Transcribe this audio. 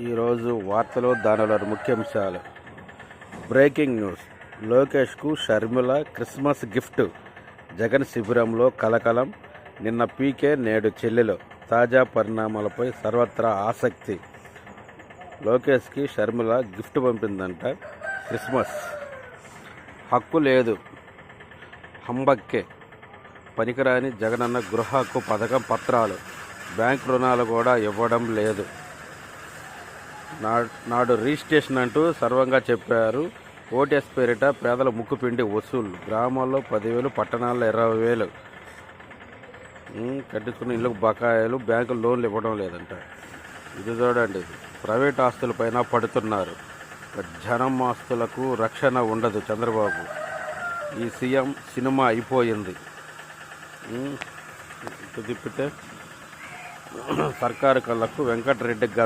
ఈరోజు వార్తలు దానిలోని ముఖ్యాంశాలు. Breaking news. లోకేష్కు షర్మిల క్రిస్మస్ గిఫ్ట్. జగన్ శిబిరంలో కలకలం. నిన్న పీకే, నేడు చెల్లెలు. తాజా పరిణామాలపై సర్వత్రా ఆసక్తి. లోకేష్కి షర్మిల గిఫ్ట్ పంపిందంట. క్రిస్మస్. హక్కు లేదు, హంబక్కే. పనికిరాని జగనన్న గృహ హక్కు పథకం పత్రాలు. బ్యాంక్ రుణాలు కూడా ఇవ్వడం లేదు. నాడు రిజిస్ట్రేషన్ అంటూ సర్వంగా చెప్పారు. ఓటీఎస్ పేరిట పేదల ముక్కుపిండి వసూళ్లు. గ్రామాల్లో 10,000, పట్టణాల్లో 20,000 కట్టించుకున్న ఇళ్ళకు బకాయిలు. బ్యాంకులు లోన్లు ఇవ్వడం లేదంట. ఇది చూడండి, ప్రైవేట్ ఆస్తులపైన పడుతున్నారు. జనం ఆస్తులకు రక్షణ ఉండదు. చంద్రబాబు ఈ సీఎం సినిమా అయిపోయింది. తిప్పితే సర్కారు కళ్ళకు వెంకటరెడ్డి